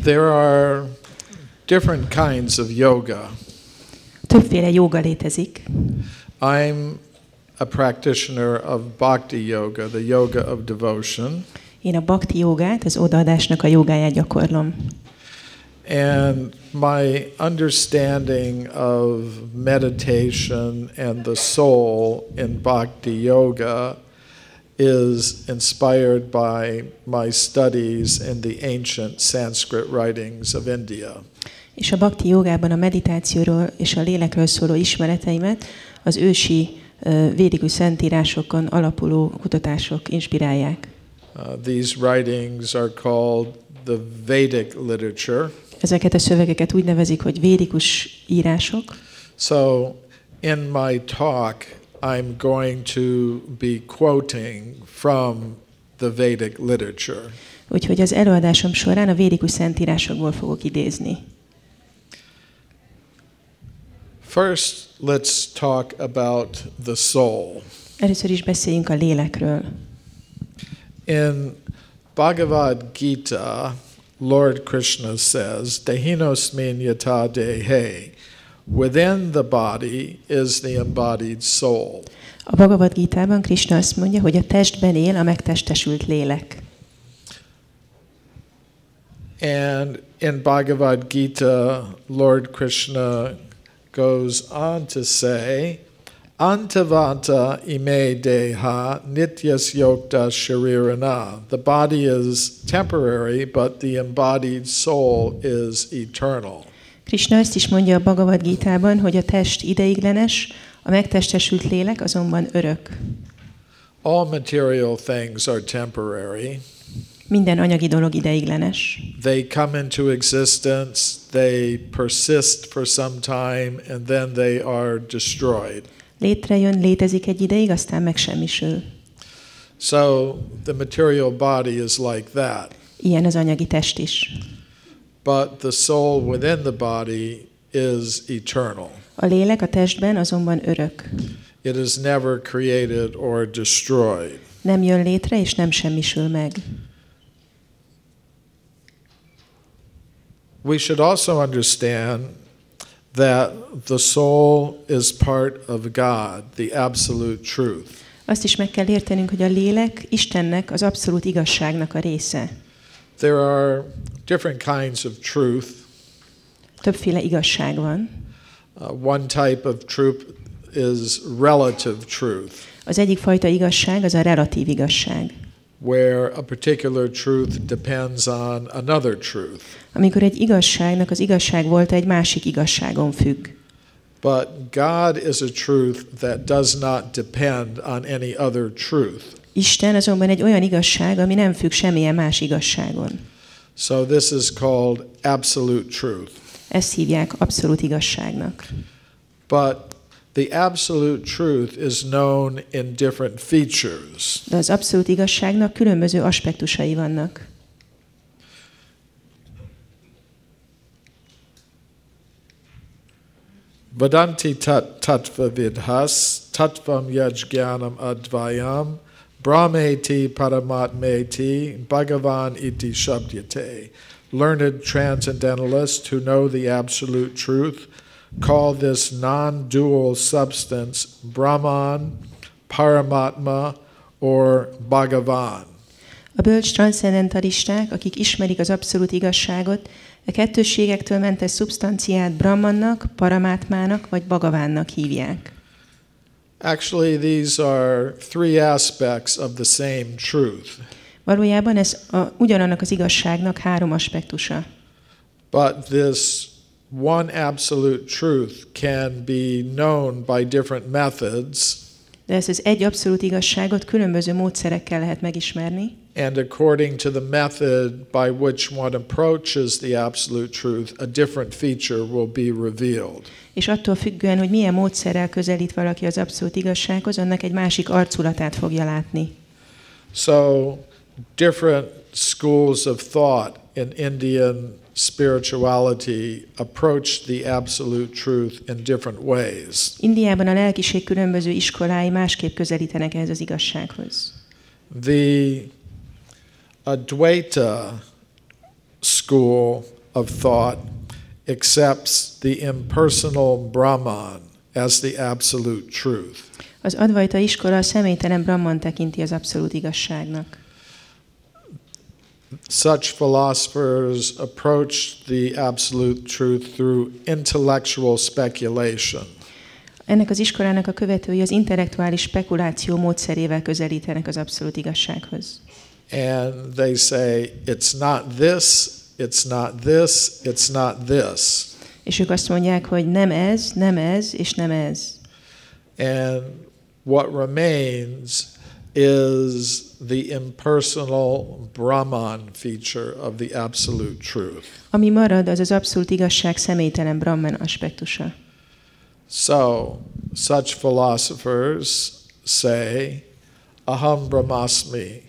There are different kinds of yoga. Többféle jóga létezik. I'm a practitioner of bhakti yoga, the yoga of devotion. Én a bhakti jogát, az odaadásnak a jogáját gyakorlom. And my understanding of meditation and the soul in bhakti yoga is inspired by my studies in the ancient Sanskrit writings of India. És a bhakti jogában a meditációról és a lélekről szóló ismereteimet az ősi védikus szentírásokon alapuló kutatások inspirálják. These writings are called the Vedic literature. Ezeket a szövegeket úgy nevezik, hogy védikus írások. So in my talk I'm going to be quoting from the Vedic literature. Úgyhogy az előadásom során a védikus szentírásokból fogok idézni. First, let's talk about the soul. Először is beszéljünk a lélekről. In Bhagavad Gita, Lord Krishna says, Dehinosmin yata dehe. Within the body is the embodied soul. A Bhagavad Gitában Krishna azt mondja, hogy a testben él a megtestesült lélek. And in Bhagavad Gita, Lord Krishna goes on to say, Antavanta ime deha nityas yokta sharirana. The body is temporary, but the embodied soul is eternal. Krishna azt is mondja a Bhagavad Gitában, hogy a test ideiglenes, a megtestesült lélek azonban örök. All material things are temporary. Minden anyagi dolog ideiglenes. They come into existence, they persist for some time, and then they are destroyed. Létrejön, létezik egy ideig, aztán megsemmisül. So the material body is like that. Ilyen az anyagi test is. But the soul within the body is eternal. A lélek a testben azonban örök. It is never created or destroyed. Nem jön létre és nem semmisül meg. We should also understand that the soul is part of God, the absolute truth. Azt is meg kell értenünk, hogy a lélek Istennek, az abszolút igazságnak a része. There are different kinds of truth. Többféle igazság van. One type of truth is relative truth. Az egyik fajta igazság az a relatív igazság. Where a particular truth depends on another truth. Amikor egy igazságnak az igazság volta egy másik igazságon függ. But God is a truth that does not depend on any other truth. Isten azonban egy olyan igazság, ami nem függ semmilyen más igazságon. So this is called absolute truth. Ezt hívják abszolút igazságnak. But the absolute truth is known in different features. De az abszolút igazságnak különböző aspektusai vannak. Vadanti tattva vidhas, tattvam yajnanam advayam, brahmeti paramatmeti, bhagavan iti shabdyate. Learned transcendentalists who know the absolute truth call this non-dual substance Brahman, Paramatma, or Bhagavan. A bölcs transzcendentalisták, akik ismerik az abszolút igazságot, a kettősségektől mentes szubstanciát Brahmannak, Paramátmának vagy Bhagavánnak hívják. Actually, these are three aspects of the same truth. Valójában ez ugyanannak az igazságnak három aspektusa. But this one absolute truth can be known by different methods. De ezt az egy abszolút igazságot különböző módszerekkel lehet megismerni. And according to the method by which one approaches the absolute truth, a different feature will be revealed. És attól függően, hogy milyen módszerrel közelít valaki az abszolút igazsághoz, annak egy másik arculatát fogja látni. So different schools of thought in Indian spirituality approach the absolute truth in different ways. Indiában a lelkiség különböző iskolái másképp közelítenek ehhez az igazsághoz. The Advaita school of thought accepts the impersonal Brahman as the absolute truth. Az advaita iskola a személytelen Brahman tekinti az abszolút igazságnak. Such philosophers approach the absolute truth through intellectual speculation. Ennek az iskolának a követői az intellektuális spekuláció módszerével közelítenek az abszolút igazsághoz. And they say, it's not this, it's not this, it's not this. És ők azt mondják, hogy nem ez, és nem ez. And what remains is the impersonal Brahman feature of the absolute truth. Ami marad, az az abszolút igazság személytelen Brahman aspektusa. So, such philosophers say, aham brahmasmi,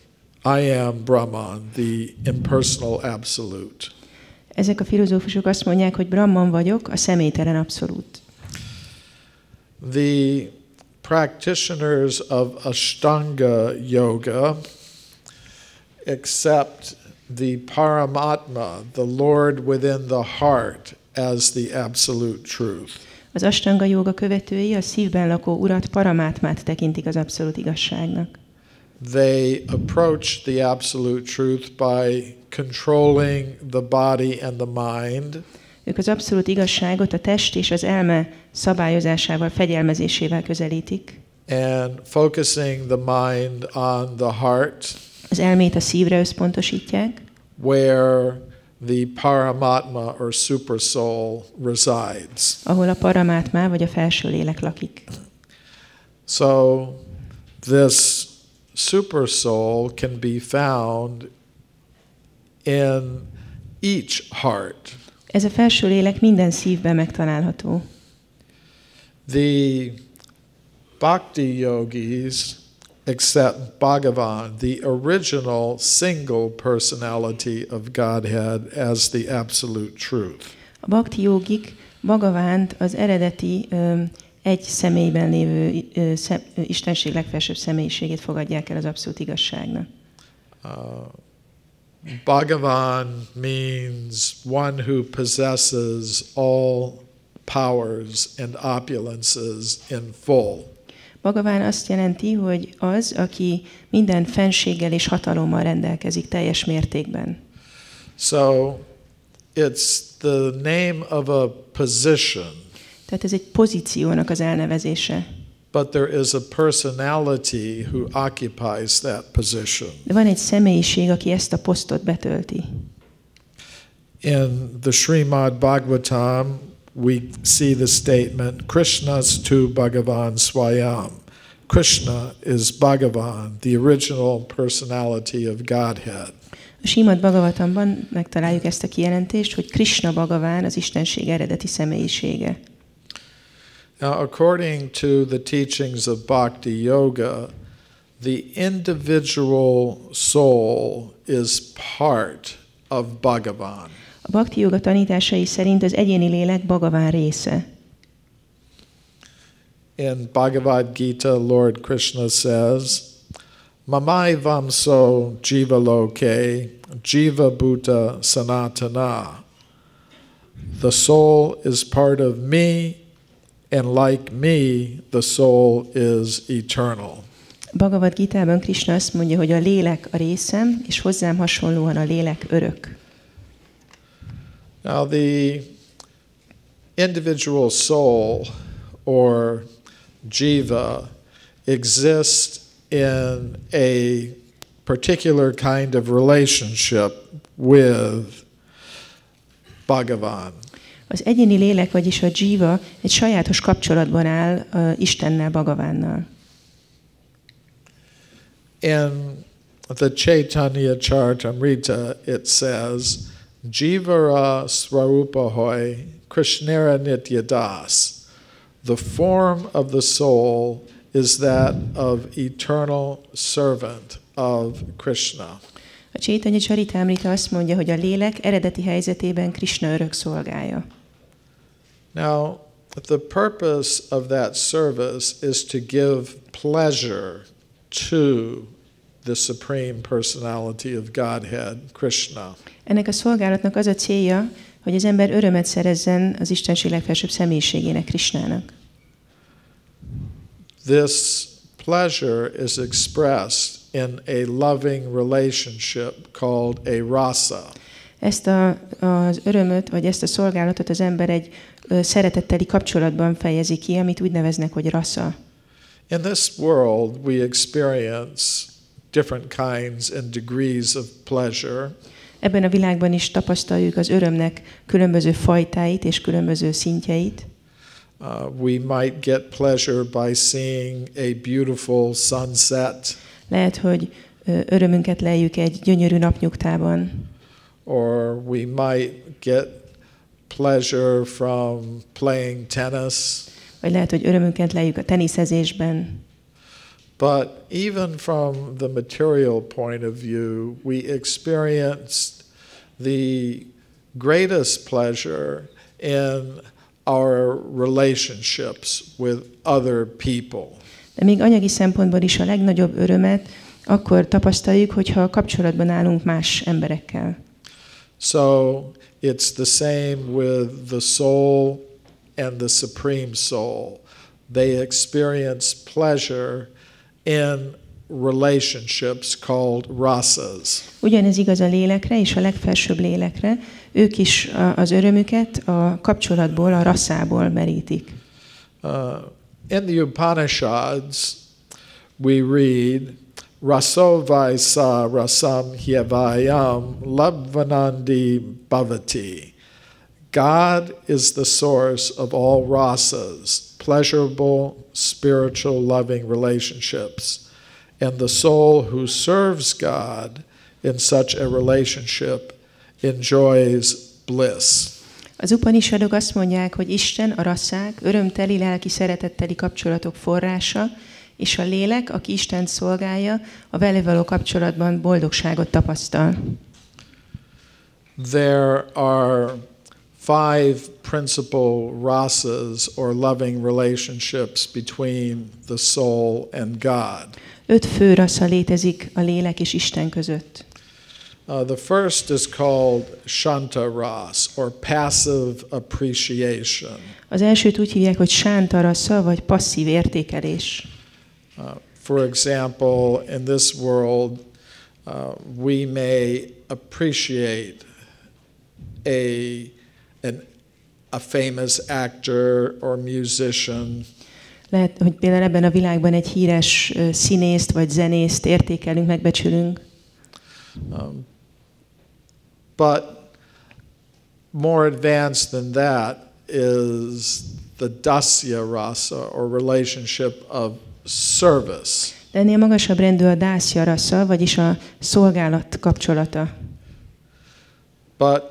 I am Brahman, the impersonal absolute. Ezek a filozófusok azt mondják, hogy Brahman vagyok, a személytelen abszolút. The practitioners of Ashtanga yoga accept the Paramatma, the Lord within the heart, as the absolute truth. Az Ashtanga jóga követői a szívben lakó urat, Paramátmát tekintik az abszolút igazságnak. They approach the absolute truth by controlling the body and the mind. Ők az abszolút igazságot a test és az elme szabályozásával, fegyelmezésével közelítik. And focusing the mind on the heart. Az elmét a szívre összpontosítják. Where the Paramatma or super soul resides. Ahol a Paramátmá vagy a felső lélek lakik. So this super soul can be found in each heart. Ez a felső lélek minden szívben megtalálható. The bhakti yogis accept Bhagavan, the original single personality of Godhead, as the absolute truth. A bhakti jogik Bhagavánt, az eredeti egy személyben lévő Istenség legfelsőbb személyiségét fogadják el az abszolút igazságnak. Bhagavan means one who possesses all powers and opulences in full. Bhagaván azt jelenti, hogy az, aki minden fenséggel és hatalommal rendelkezik teljes mértékben. So it's the name of a position. Tehát ez egy pozíciónak az elnevezése. But there is a personality who occupies that position. De van egy személyiség, aki ezt a posztot betölti. In the Srimad Bhagavatam, we see the statement, Krishnastu Bhagavan Swayam. Krishna is Bhagavan, the original personality of Godhead. A Srimad Bhagavatamban megtaláljuk ezt a kijelentést, hogy Krishna Bhagaván az Istenség eredeti személyisége. Now, according to the teachings of Bhakti Yoga, the individual soul is part of Bhagavan. A Bhakti Yoga tanításai szerint az egyéni lélek Bhagaván része. In Bhagavad Gita, Lord Krishna says, Mamai vamso jiva loke, jiva bhuta sanatana. The soul is part of me, and like me, the soul is eternal. Bhagavad Gitában Krishna azt mondja, hogy a lélek a részem, és hozzám hasonlóan a lélek örök. Now the individual soul, or jiva, exists in a particular kind of relationship with Bhagavan. Az egyéni lélek, vagyis a jiva egy sajátos kapcsolatban áll Istennel, Bhagavánnal. In the Chaitanya Charitamrita, it says, Jivara Swarupahoy Krishnera Nityadas. The form of the soul is that of eternal servant of Krishna. A Chaitanya Charitamrita azt mondja, hogy a lélek eredeti helyzetében Krishna örök szolgája. Now, the purpose of that service is to give pleasure to the supreme personality of Godhead, Krishna. Ennek a szolgálatnak az a célja, hogy az ember örömet szerezzen az Istenség legfelsőbb személyiségének, Krishnának. This pleasure is expressed in a loving relationship called a rasa. Ezt az örömöt, vagy ezt a szolgálatot az ember egy szeretetteli kapcsolatban fejezi ki, amit úgy neveznek, hogy rasa. In this world we experience different kinds and degrees of pleasure. Ebben a világban is tapasztaljuk az örömnek különböző fajtáit és különböző szintjeit. We might get pleasure by seeing a beautiful sunset. Lehet, hogy örömünket leljük egy gyönyörű napnyugtában. Or we might get pleasure from playing tennis. Vagy lehet, hogy örömünket leljük a teniszezésben. But even from the material point of view, we experienced the greatest pleasure in our relationships with other people. De még anyagi szempontból is a legnagyobb örömet akkor tapasztaljuk, hogyha kapcsolatban állunk más emberekkel. So it's the same with the soul and the supreme soul. They experience pleasure in relationships called rasas. Ugyanez igaz a lélekre és a legfelsőbb lélekre. Ők is az örömüket a kapcsolatból, a raszából merítik. In the Upanishads we read Rasovaisa rasam hyavayam labvanandi bhavati. God is the source of all rasas, pleasurable, spiritual, loving relationships. And the soul who serves God in such a relationship enjoys bliss. Az Upanishadok azt mondják, hogy Isten, a rasszák, örömteli, lelki szeretetteli kapcsolatok forrása, és a lélek, aki Istent szolgálja, a vele való kapcsolatban boldogságot tapasztal. There are 5 principal rasas or loving relationships between the soul and God. 5 fő rasza létezik a lélek és Isten között. The first is called Shanta Ras, or passive appreciation. Az elsőt úgy hívják, hogy sánta rassza, vagy passzív értékelés. For example, in this world, we may appreciate a famous actor or musician. Lehet, hogy például ebben a világban egy híres színészt vagy zenészt értékelünk, megbecsülünk. But more advanced than that is the dasya rasa, or relationship of service. De ennél magasabb rendű a dászja rassza, vagyis a szolgálat kapcsolata. But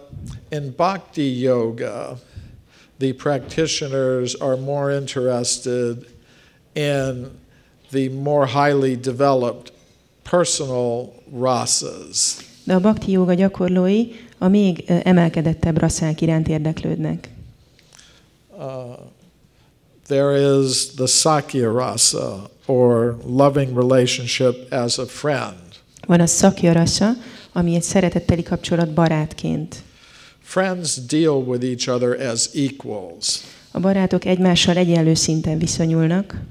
in bhakti yoga, the practitioners are more interested in the more highly developed personal rasas. De a bhakti jóga gyakorlói a még emelkedettebb rasszák iránt érdeklődnek. There is the sakya rasa, or loving relationship as a friend. Van a szakya rassza, ami egy szeretetteli kapcsolat barátként. Friends deal with each other as equals. A barátok egymással egyenlő szinten viszonyulnak.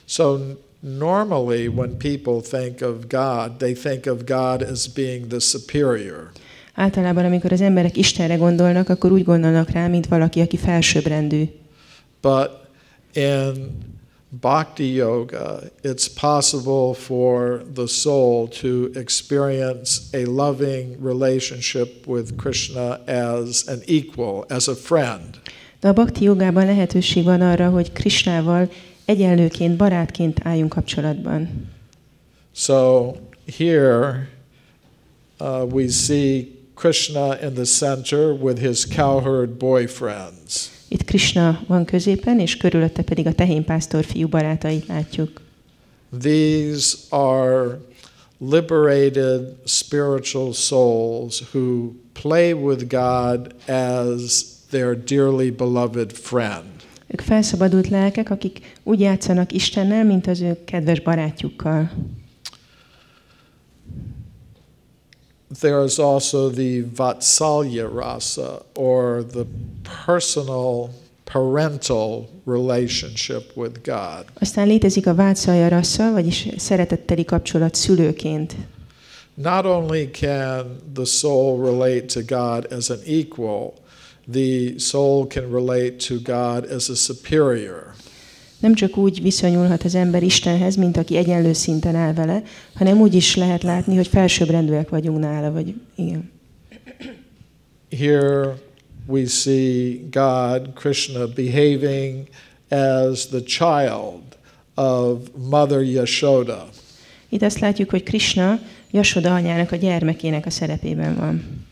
So normally when people think of God, they think of God as being the superior. Általában, amikor az emberek Istenre gondolnak, akkor úgy gondolnak rá, mint valaki, aki felsőbbrendű. But in bhakti yoga, it's possible for the soul to experience a loving relationship with Krishna as an equal, as a friend. De a bhakti jogában lehetőség van arra, hogy Krishnával egyenlőként, barátként álljunk kapcsolatban. So here we see Krishna in the center with his cowherd boyfriends. Itt Krishna van középen, és körülötte pedig a tehénpásztor fiú barátait látjuk. These are liberated spiritual souls who play with God as their dearly beloved friend. Ők felszabadult lelkek, akik úgy játszanak Istennel, mint az ő kedves barátjukkal. there is also the vatsalya rasa, or the personal, parental relationship with God. Aztán létezik a vatsalya rasa, vagyis szeretetteli kapcsolat szülőként. Not only can the soul relate to God as an equal, the soul can relate to God as a superior. Nem csak úgy viszonyulhat az ember Istenhez, mint aki egyenlő szinten áll vele, hanem úgy is lehet látni, hogy felsőbbrendűek vagyunk nála, vagy igen. Here we see God, Krishna, behaving as the child of Mother Yashoda. Itt azt látjuk, hogy Krishna Yashoda anyának a gyermekének a szerepében van.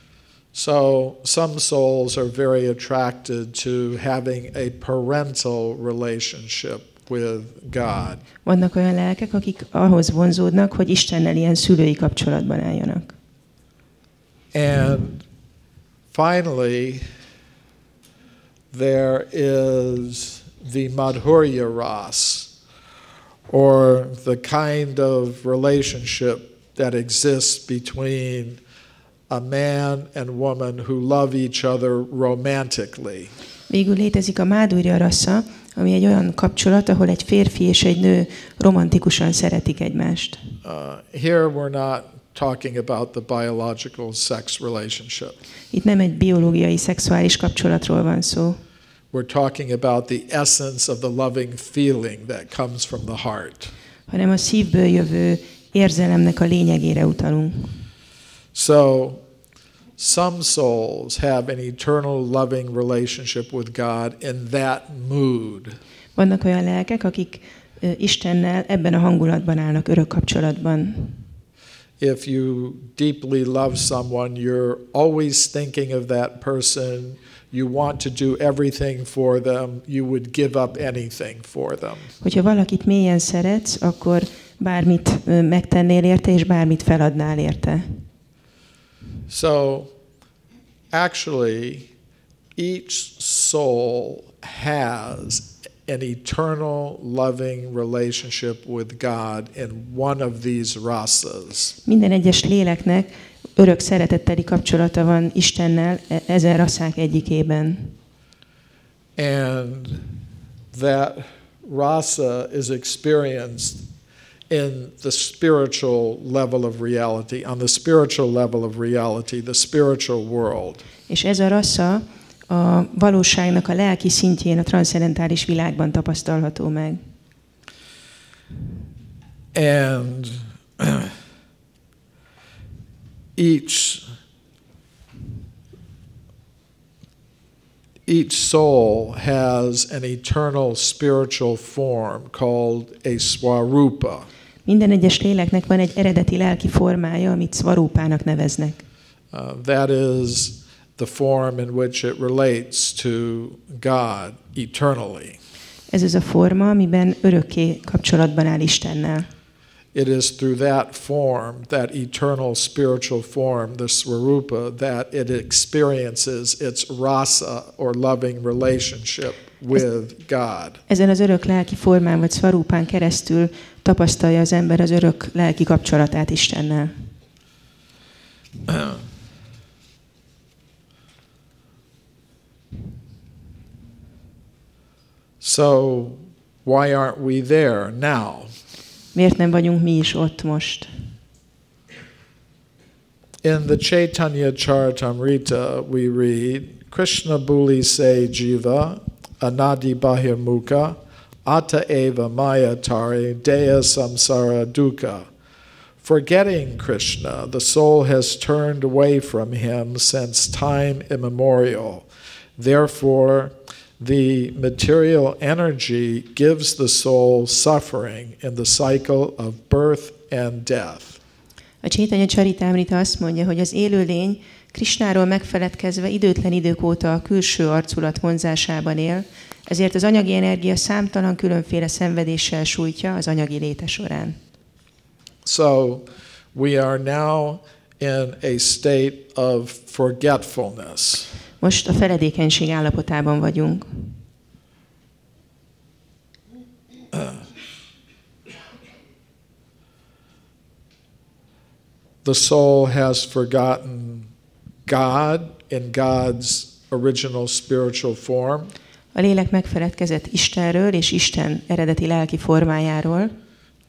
So some souls are very attracted to having a parental relationship with God. Vannak olyan lelkek, akik ahhoz vonzódnak, hogy Istennel ilyen szülői kapcsolatban álljanak. And finally, there is the Madhurya Ras, or the kind of relationship that exists between a man and woman who love each other romantically. Végül létezik a Madhurya Rasa, ami egy olyan kapcsolat, ahol egy férfi és egy nő romantikusan szeretik egymást. Here we're not talking about the biological sex relationship. Itt nem egy biológiai szexuális kapcsolatról van szó. We're talking about the essence of the loving feeling that comes from the heart. Hanem a szívből jövő érzelemnek a lényegére utalunk. So, some souls have an eternal loving relationship with God in that mood. Vannak olyan lelkek, akik Istennel ebben a hangulatban állnak, örök kapcsolatban. If you deeply love someone, you're always thinking of that person. You want to do everything for them. You would give up anything for them. Hogyha valakit mélyen szeretsz, akkor bármit megtennél érte, és bármit feladnál érte. So, actually, each soul has an eternal loving relationship with God in one of these rasas. Minden egyes léleknek örök szeretetteli kapcsolata van Istennel ezen rasszák egyikében. And that rasa is experienced in the spiritual level of reality, on the spiritual level of reality, the spiritual world. És ez a rassza a valóságnak a lelki szintjén, a transzcendentális világban tapasztalható meg. And each soul has an eternal spiritual form called a swarupa. Minden egyes léleknek van egy eredeti lelki formája, amit szvarúpának neveznek. That is the form in which it relates to God eternally. Ez az a forma, amiben örökké kapcsolatban áll Istennel. It is through that form, that eternal spiritual form, the swarupa, that it experiences its rasa or loving relationship with God. Ezen az örök lelki formán vagy szvarúpán keresztül tapasztalja az ember az örök lelki kapcsolatát Istennel. So, why aren't we there now? Miért nem vagyunk mi is ott most? In the Chaitanya Charitamrita we read, Krishna Buli Se Jiva Anadi Bahirmukha Ata Eva Mayatari Deya Samsara Dukkha. Forgetting Krishna, the soul has turned away from him since time immemorial. Therefore, the material energy gives the soul suffering in the cycle of birth and death. A Chaitanya Charitamrita azt mondja, hogy az élőlény Krishnáról megfeledkezve időtlen idők óta a külső arculat vonzásában él, ezért az anyagi energia számtalan különféle szenvedéssel sújtja az anyagi léte során. So, we are now in a state of forgetfulness. Most a feledékenység állapotában vagyunk. The soul has forgotten God in God's original spiritual form. A lélek megfeledkezett Istenről és Isten eredeti lelki formájáról.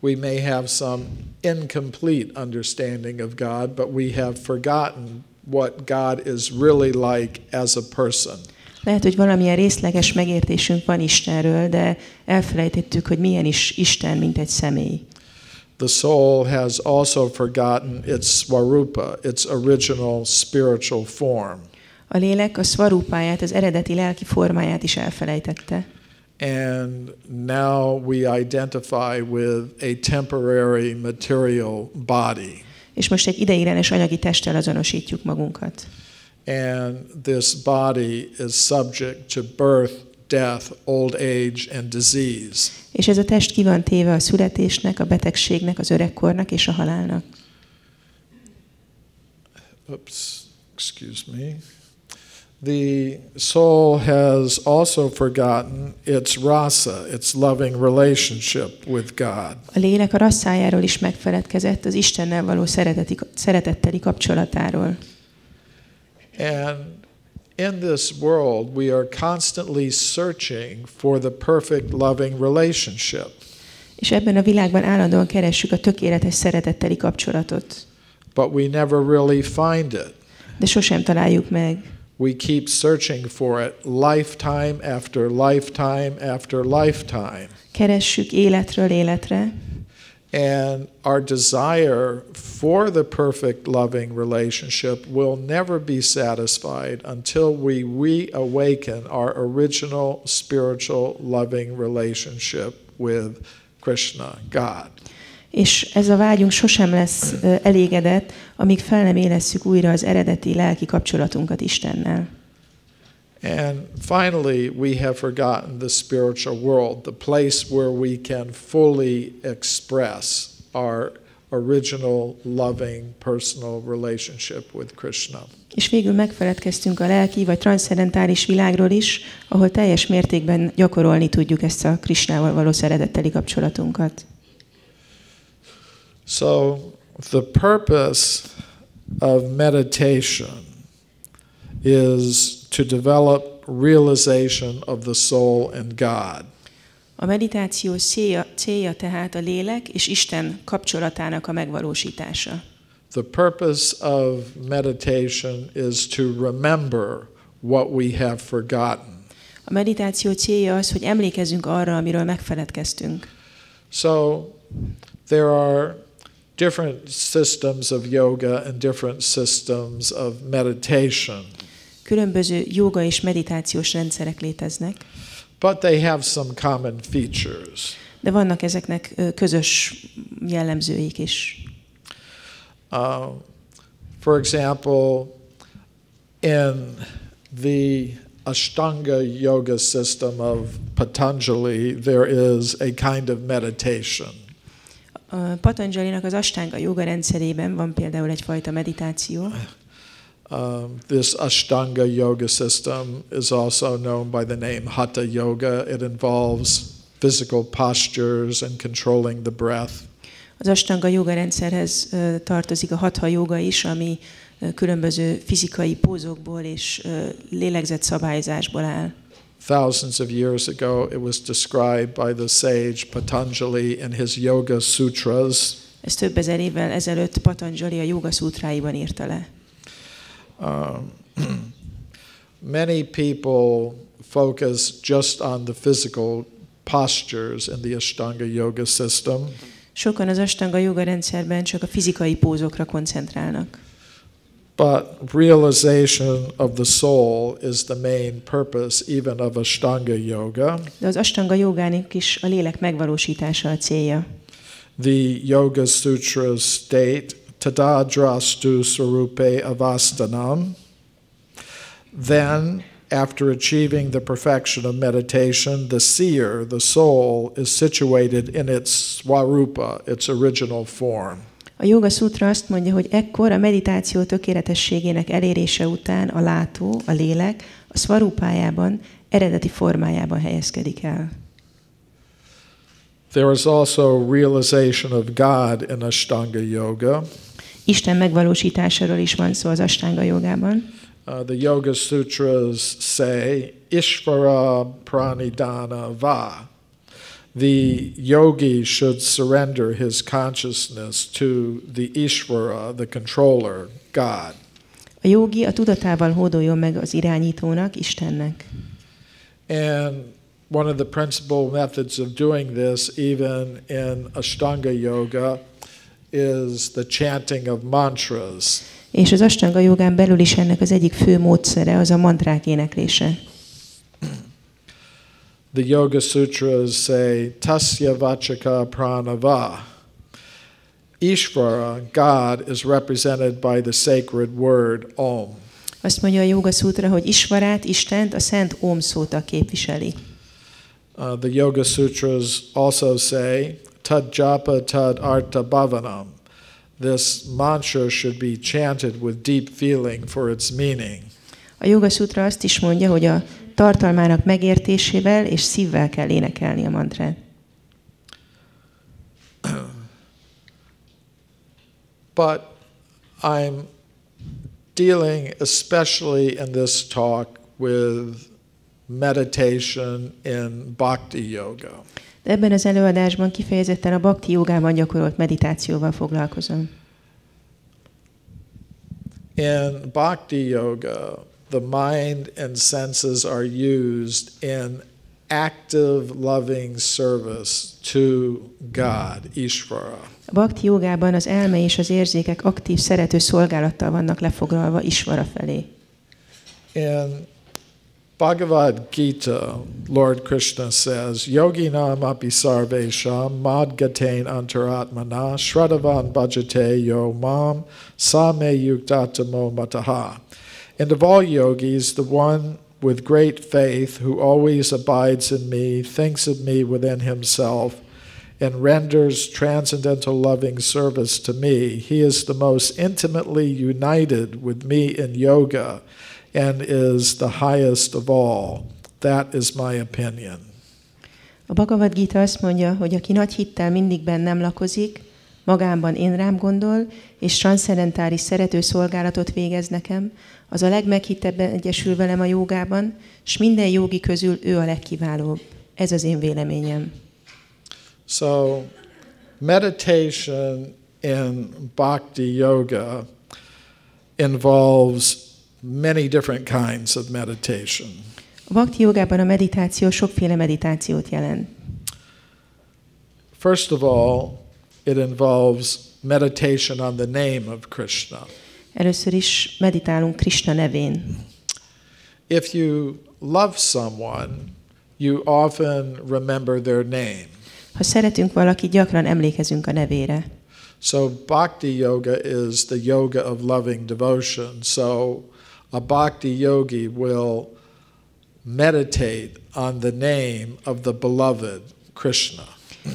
We may have some incomplete understanding of God, but we have forgotten what God is really like as a person. Lehet, hogy valamilyen részleges megértésünk van Istenről, de elfelejtettük, hogy milyen is Isten, mint egy személy. The soul has also forgotten its svarupa, its original spiritual form. A lélek a svarupáját, az eredeti lelki formáját is elfelejtette. And now we identify with a temporary material body. És most egy ideiglenes anyagi testtel azonosítjuk magunkat. And this body is subject to birth, death, old age and disease. És ez a test ki van téve a születésnek, a betegségnek, az öregkornak és a halálnak. Excuse me. The soul has also forgotten its rasa, its loving relationship with God. A lélek a rasszájáról is megfeledkezett, az Istennel való szeretetteli kapcsolatáról. And in this world we are constantly searching for the perfect loving relationship. És ebben a világban állandóan keressük a tökéletes szeretetteli kapcsolatot. But we never really find it. De sosem találjuk meg. We keep searching for it lifetime after lifetime after lifetime. Keressük életről életre. And our desire for the perfect loving relationship will never be satisfied until we reawaken our original spiritual loving relationship with Krishna, God. És ez a vágyunk sosem lesz elégedett, amíg fel nem élesszük újra az eredeti lelki kapcsolatunkat Istennel. And finally, we have forgotten the spiritual world, the place where we can fully express our original loving personal relationship with Krishna. És végül megfeledkeztünk a lelki vagy transzcendentális világról is, ahol teljes mértékben gyakorolni tudjuk ezt a Krishnával való szeretetteli kapcsolatunkat. So, the purpose of meditation is to develop realization of the soul and God. A meditáció célja tehát a lélek és Isten kapcsolatának a megvalósítása. The purpose of meditation is to remember what we have forgotten. A meditáció célja az, hogy emlékezzünk arra, amiről megfeledkeztünk. So, there are different systems of yoga and different systems of meditation. Különböző jóga és meditációs rendszerek léteznek. But they have some common features. De vannak ezeknek közös jellemzőik is. For example, in the Ashtanga yoga system of Patanjali, there is a kind of meditation. A Patanjalinak az Ashtanga jóga rendszerében van például egyfajta meditáció. This Ashtanga yoga system is also known by the name Hatha yoga. It involves physical postures and controlling the breath. Az Ashtanga jóga rendszerhez tartozik a Hatha jóga is, ami különböző fizikai pózokból és lélegzetszabályzásból áll. Thousands of years ago, it was described by the sage Patanjali in his Yoga Sutras. Ez több ezer évvel ezelőtt Patanjali a Jóga Szútráiban írta le. Many people focus just on the physical postures in the Ashtanga yoga system. Sokan az Ashtanga jóga rendszerben csak a fizikai pózokra koncentrálnak. But realization of the soul is the main purpose even of Ashtanga yoga. De az Ashtanga jogának is a lélek megvalósítása a célja. The Yoga Sutras state Tadadrastu Swarupe Avastanam. Then, after achieving the perfection of meditation, the seer, the soul, is situated in its swarupa, its original form. A Jóga Szútra azt mondja, hogy ekkor a meditáció tökéletességének elérése után a látó, a lélek, a szvarupájában, eredeti formájában helyezkedik el. There is also realization of God in Ashtanga yoga. Isten megvalósításáról is van szó az Astanga jogában. The Yoga Sutras say, Ishvara pranidhana va. The yogi should surrender his consciousness to the Ishvara, the controller, God. A jogi a tudatával hódoljon meg az irányítónak, Istennek. And one of the principal methods of doing this, even in Ashtanga Yoga, is the chanting of mantras. És az Astanga jogán belül is ennek az egyik fő módszere az a mantrák éneklése. The Yoga Sutras say, Tasya vachaka pranava. Ishvara, God, is represented by the sacred word Om. Azt mondja a Yoga Sutra, hogy Ishvarát, Istent a szent Om szótag képviseli. The Yoga Sutras also say, Tad japa tad arta bhavanam. This mantra should be chanted with deep feeling for its meaning. A Yoga Sutra azt is mondja, hogy a tartalmának megértésével és szívvel kell énekelni a mantrát. But I'm dealing especially in this talk with meditation in bhakti yoga. De ebben az előadásban kifejezetten a bhakti jogában gyakorolt meditációval foglalkozom. In bhakti yoga, the mind and senses are used in active loving service to God, Ishvara. A bhakti jogában az elme és az érzékek aktív szerető szolgálattal vannak lefoglalva Ishvara felé. In Bhagavad Gita, Lord Krishna says, Yoginam api sarvesham madgatain antaratmana shradavan bhajate yo mam same yuktatamo mataha. And of all yogis, the one with great faith who always abides in me, thinks of me within himself, and renders transcendental loving service to me, he is the most intimately united with me in yoga and is the highest of all. That is my opinion. A Bhagavad Gita azt mondja, hogy aki nagy hittel mindig bennem lakozik, magámban én rám gondol, és transzcendentális szerető szolgálatot végez nekem, az a legmeghittebben egyesül velem a jogában, és minden jogi közül ő a legkiválóbb. Ez az én véleményem. So, meditation in bhakti yoga involves many different kinds of meditation. A bhakti jogában a meditáció sokféle meditációt jelent. First of all, it involves meditation on the name of Krishna. Először is meditálunk Krishna nevén. If you love someone, you often remember their name. Ha szeretünk valakit, gyakran emlékezünk a nevére. So bhakti yoga is the yoga of loving devotion. So a bhakti yogi will meditate on the name of the beloved Krishna.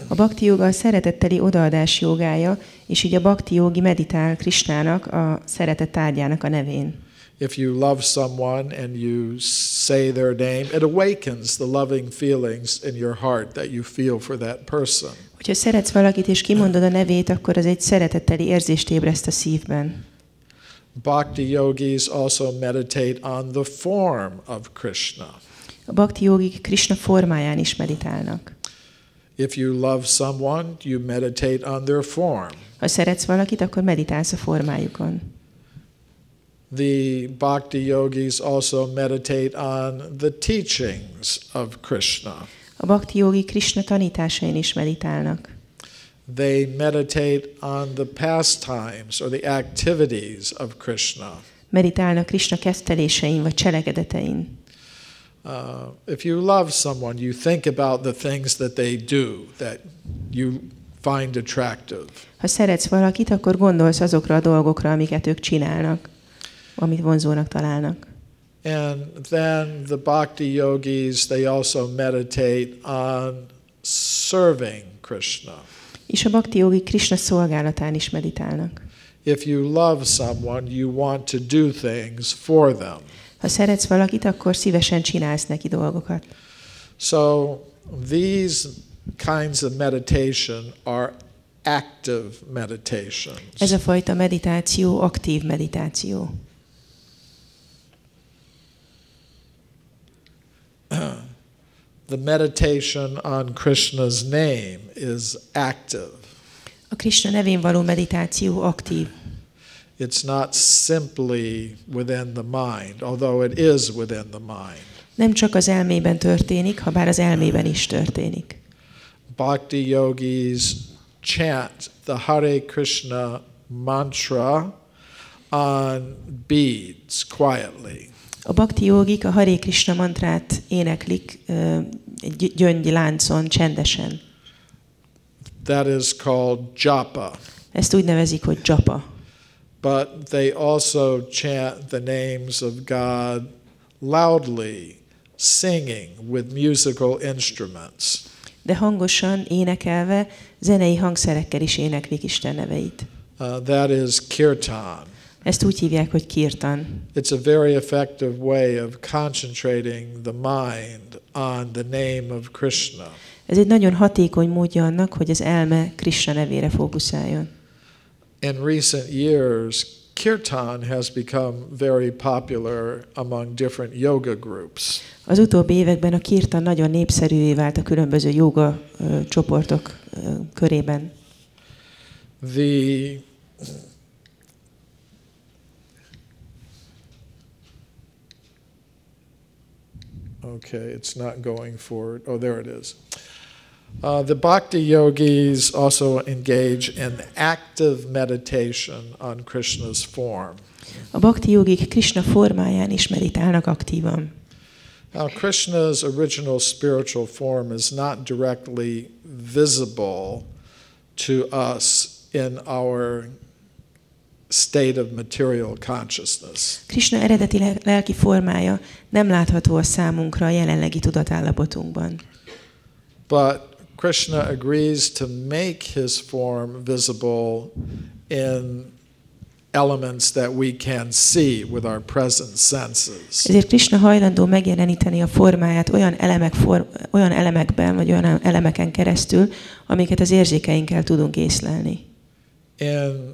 A bhakti joga a szeretetteli odaadás jogája, és így a bhakti jogi meditál Krishnának, a szeretet tárgyának a nevén. If you love someone and you say their name, it awakens the loving feelings in your heart that you feel for that person. Hogyha szeretsz valakit és kimondod a nevét, akkor az egy szeretetteli érzést ébreszt a szívben. Bhakti yogis also meditate on the form of Krishna. A bhakti jogik Krishna formáján is meditálnak. If you love someone, you meditate on their form. Ha szeretsz valakit, akkor meditálsz a formájukon. The bhakti yogis also meditate on the teachings of Krishna. A bhakti jogi Krishna tanításain is meditálnak. They meditate on the pastimes or the activities of Krishna. Meditálnak Krishna kezdelésein vagy cselekedetein. If you love someone, you think about the things that they do that you find attractive. Ha szeretsz valakit, akkor gondolsz azokra a dolgokra, amiket ők csinálnak, amit vonzónak találnak. And then the bhakti yogis, they also meditate on serving Krishna. És a bhakti jogi Krishna szolgálatán is meditálnak. If you love someone, you want to do things for them. Ha szeretsz valakit, akkor szívesen csinálsz neki dolgokat. So these kinds of meditation are active meditations. Ez a fajta meditáció aktív meditáció. The meditation on Krishna's name is active. A Krishna nevén való meditáció aktív. It's not simply within the mind, although it is within the mind. Nem csak az elmében történik, ha bár az elmében is történik. Bhakti yogis chant the Hare Krishna mantra on beads quietly. A bhakti jogik a Hare Krishna mantrát éneklik egy gyöngy láncon csendesen. That is called japa. Ezt úgy nevezik, hogy japa. But they also chant the names of God loudly, singing with musical instruments. De hangosan, énekelve, zenei hangszerekkel is éneklik Isten neveit. That is kirtan. Ezt úgy hívják, hogy kirtan. It's a very effective way of concentrating the mind on the name of Krishna. Ez egy nagyon hatékony módja annak, hogy az elme Krishna nevére fókuszáljon. In recent years, kirtan has become very popular among different yoga groups. Az utóbbi években a kirtan nagyon népszerűvé vált a különböző jóga csoportok körében. Okay, it's not going forward. Oh, there it is. The bhakti yogis also engage in active meditation on Krishna's form. A bhakti jogik Krishna formáján is meditálnak aktívan. Now, Krishna's original spiritual form is not directly visible to us in our state of material consciousness. Krishna eredeti lelki formája nem látható a számunkra a jelenlegi tudatállapotunkban. But Krishna agrees to make his form visible in elements that we can see with our present senses. Ezért Krishna hajlandó megjeleníteni a formáját olyan elemekben, vagy olyan elemeken keresztül, amiket az érzékeinkkel tudunk észlelni. In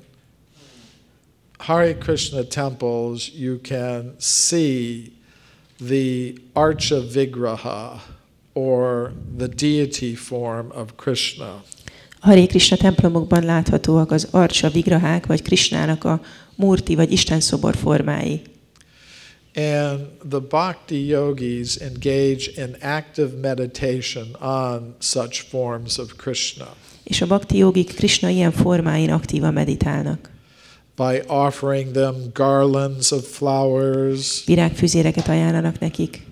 Hare Krishna temples, you can see the Archa Vigraha, or the deity form of Krishna. A Hare Krishna templomokban láthatóak az Archa Vigrahák, vagy Krishnának a Murti, vagy Isten szobor formái. And the bhakti yogis engage in active meditation on such forms of Krishna. És a bhakti jogik Krishna ilyen formáin aktívan meditálnak. By offering them garlands of flowers, virágfüzéreket ajánlanak nekik,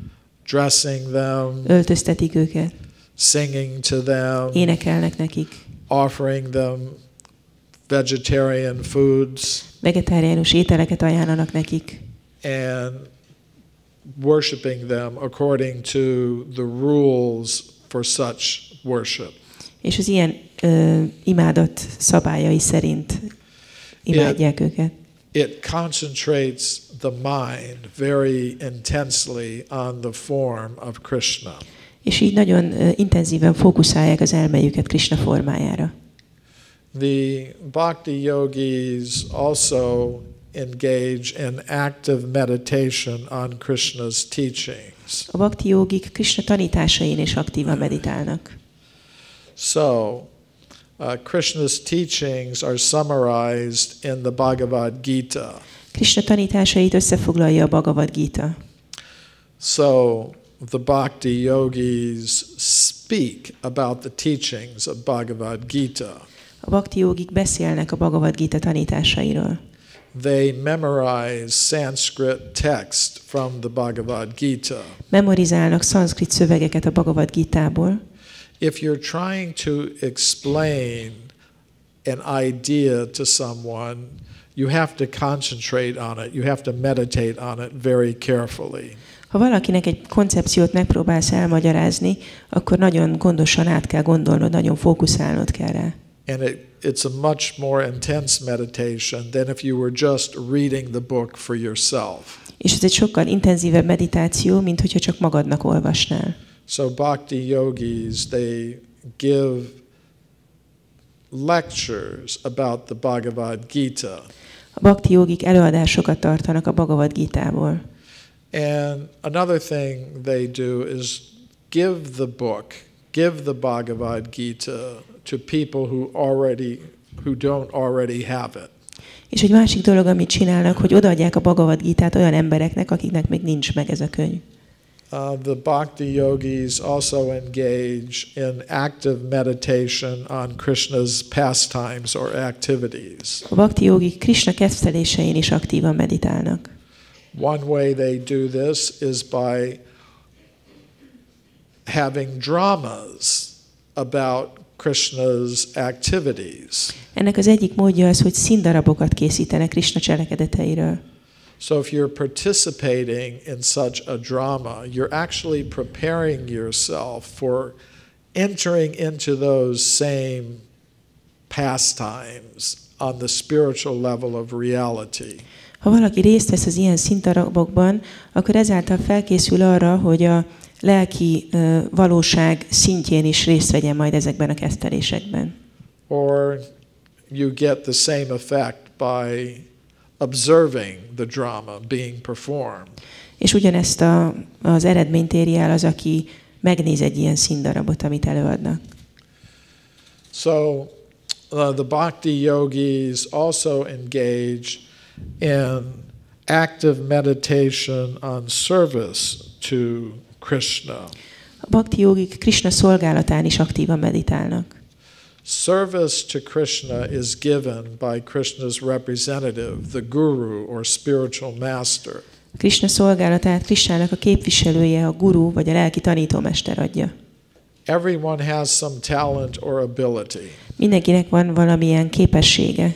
dressing them, öltöztetik őket, singing to them, énekelnek nekik, offering them vegetarian foods, vegetáriánus ételeket ajánlanak nekik, and worshiping them according to the rules for such worship. És az ilyen imádat szabályai szerint imádják őket. It concentrates the mind very intensely on the form of Krishna. És így nagyon intenzíven fókuszálják az elmejüket Krishna formájára. The bhakti yogis also engage in active meditation on Krishna's teachings. A bhakti jogik Krishna tanításain is aktívan meditálnak. So, Krishna's teachings are summarized in the Bhagavad Gita. Krishna tanításait összefoglalja a Bhagavad Gita. So, the bhakti yogis speak about the teachings of Bhagavad Gita. A bhakti jogik beszélnek a Bhagavad Gita tanításairól. They memorize Sanskrit text from the Bhagavad Gita. Memorizálnak szanszkrit szövegeket a Bhagavad Gitából. If you're trying to explain an idea to someone, you have to concentrate on it. You have to meditate on it very carefully. Ha valakinek egy koncepciót megpróbálsz elmagyarázni, akkor nagyon gondosan át kell gondolnod, nagyon fókuszálnod kell rá. And it's a much more intense meditation than if you were just reading the book for yourself. És ez egy sokkal intenzívebb meditáció, mint hogyha csak magadnak olvasnál. So bhakti yogis, they give lectures about the Bhagavad Gita. A bhakti jogik előadásokat tartanak a Bhagavad Gítából. And another thing they do is give the Bhagavad Gita to people who don't already have it. És egy másik dolog, amit csinálnak, hogy odaadják a Bhagavad Gítát olyan embereknek, akiknek még nincs meg ez a könyv. The bhakti yogis also engage in active meditation on Krishna's pastimes or activities. A bhakti jogik Krishna kezdelésein is aktívan meditálnak. One way they do this is by having dramas about Krishna's activities. Ennek az egyik módja az, hogy színdarabokat készítenek Krishna cselekedeteiről. So if you're participating in such a drama, you're actually preparing yourself for entering into those same pastimes on the spiritual level of reality. Ha valaki részt vesz az ilyen színdarabokban, akkor ezáltal felkészül arra, hogy a lelki valóság szintjén is részt vegyen majd ezekben a kezdelésekben. Or you get the same effect by observing the drama being performed. És ugyanezt az eredményt éri el az, aki megnéz egy ilyen színdarabot, amit előadnak. So the bhakti yogis also engage in active meditation on service to Krishna. A bhakti jogik Krishna szolgálatán is aktívan meditálnak. Service to Krishna is given by Krishna's representative, the guru or spiritual master. Krishna szolgálatát Krishnának a képviselője, a guru vagy a lelki tanítómester adja. Everyone has some talent or ability. Mindenkinek van valamilyen képessége.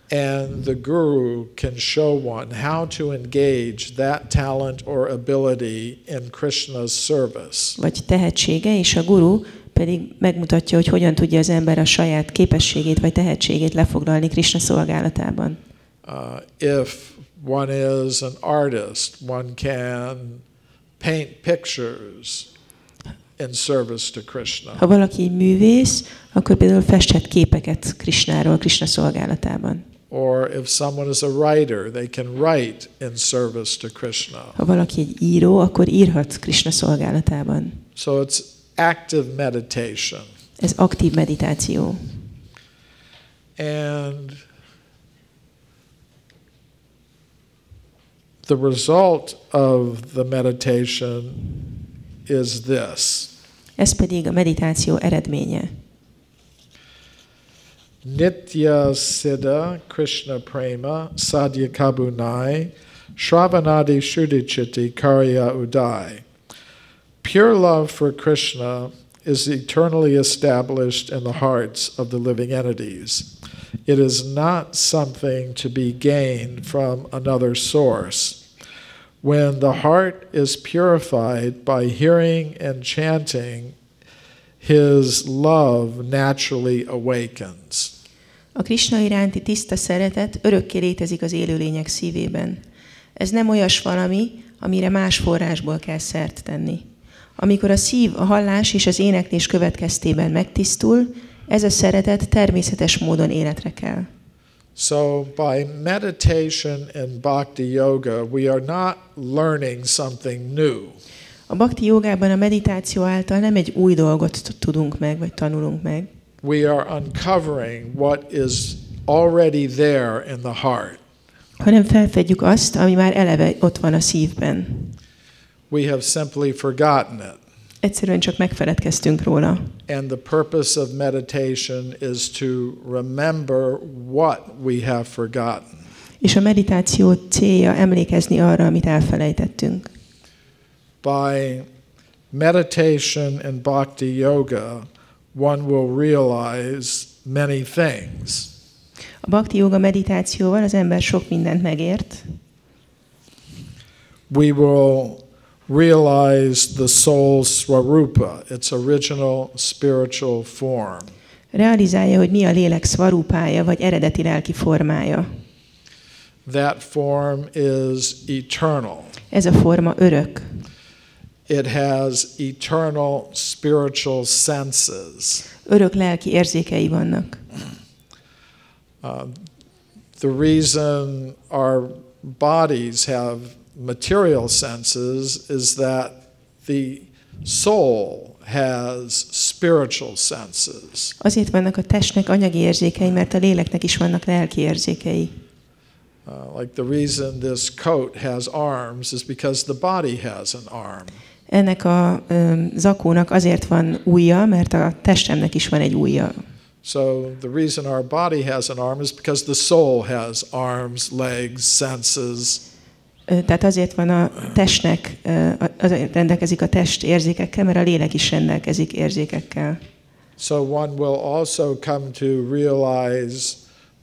And the guru can show one how to engage that talent or ability in Krishna's service. Vagy tehetsége, és a guru pedig megmutatja, hogy hogyan tudja az ember a saját képességét vagy tehetségét lefoglalni Krishna szolgálatában. If one is an artist, one can paint pictures in service to Krishna. Ha valaki művész, akkor például festhet képeket Krishnáról, Krishna szolgálatában. Or if someone is a writer, they can write in service to Krishna. Ha valaki egy író, akkor írhat Krishna szolgálatában. So it's active meditation. Ez aktív meditáció. And the result of the meditation is this. Ez pedig a meditáció eredménye. Nitya Siddha Krishna Prema Sadhya Kabunai Shravanadi Shuddhichiti Karya Udai. Pure love for Krishna is eternally established in the hearts of the living entities. It is not something to be gained from another source. When the heart is purified by hearing and chanting, his love naturally awakens. A Krishna iránti tiszta szeretet örökké létezik az élőlények szívében. Ez nem olyas valami, amire más forrásból kell szert tenni. Amikor a szív a hallás és az éneklés következtében megtisztul, ez a szeretet természetes módon életre kell. So by meditation and bhakti yoga, we are not learning something new. A bhakti jogában a meditáció által nem egy új dolgot tudunk meg, vagy tanulunk meg. We are uncovering what is already there in the heart. Hanem felfedjük azt, ami már eleve ott van a szívben. We have simply forgotten it. Egyszerűen csak megfeledkeztünk róla. And the purpose of meditation is to remember what we have forgotten. És a meditáció célja emlékezni arra, amit elfelejtettünk. By meditation and bhakti yoga, one will realize many things. A bhakti yoga meditációval az ember sok mindent megért. We will realize the soul's swarupa, its original spiritual form. Realizálja, hogy mi a lélek szvarupája, vagy eredeti lelki formája. That form is eternal. Ez a forma örök. It has eternal spiritual senses. Örök lelki érzékei vannak. The reason our bodies have material senses is that the soul has spiritual senses. Azért vannak a testnek anyagi érzékei, mert a léleknek is vannak lelki érzékei. Like the reason this coat has arms is because the body has an arm. Ennek a zakónak azért van ujja, mert a testemnek is van egy ujja. So the reason our body has an arm is because the soul has arms, legs, senses. Tehát azért van a testnek, azért rendelkezik a test érzékekkel, mert a lélek is rendelkezik érzékekkel. So one will also come to realize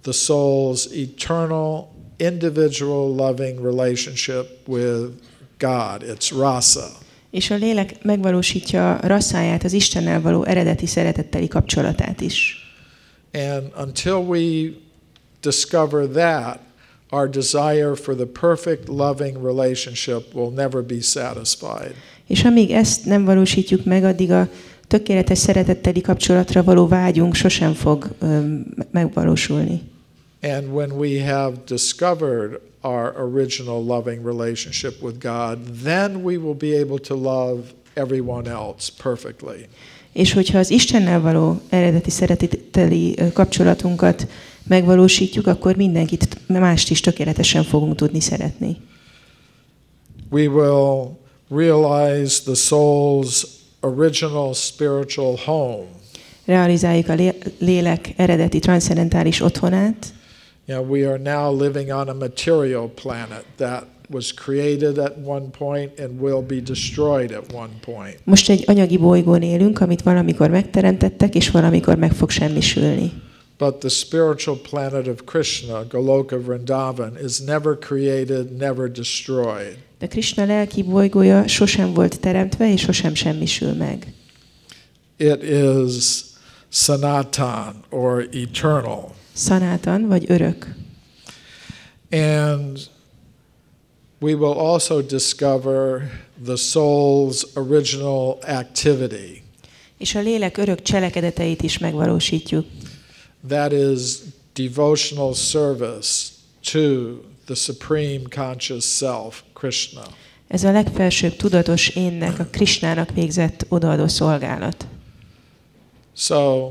the soul's eternal, individual loving relationship with God. It's rasa. És a lélek megvalósítja rasszáját, az Istennel való eredeti szeretetteli kapcsolatát is. And until we discover that, our desire for the perfect loving relationship will never be satisfied. És amíg ezt nem valósítjuk meg, addig a tökéletes szeretetteli kapcsolatra való vágyunk sosem fog megvalósulni. And when we have discovered our original loving relationship with God, then we will be able to love everyone else perfectly. És hogyha az Istennel való eredeti szeretetteli kapcsolatunkat megvalósítjuk, akkor mindenkit mást is tökéletesen fogunk tudni szeretni. We will realize the soul's original spiritual home. Realizáljuk a lélek eredeti transzcendentális otthonát. We are now living on a material planet that was created at one point and will be destroyed at one point. Most egy anyagi bolygón élünk, amit valamikor megteremtettek, és valamikor meg fog semmisülni. But the spiritual planet of Krishna, Goloka Vrindavan, is never created, never destroyed. De Krishna lelki bolygója sosem volt teremtve, és sosem semmisül meg. It is sanatan, or eternal. Sanatan, vagy örök. And we will also discover the soul's original activity. És a lélek örök cselekedeteit is megvalósítjuk. That is devotional service to the supreme conscious self, Krishna. Ez a legfelsőbb tudatos énnek, a Krishnának végzett odaadó szolgálat. So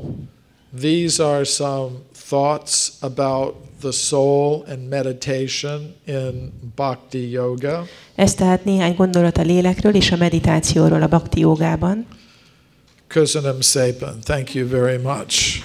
these are some thoughts about the soul and meditation in bhakti yoga. Ez tehát néhány gondolat a lélekről és a meditációról a bhakti jogában. Köszönöm szépen. Thank you very much.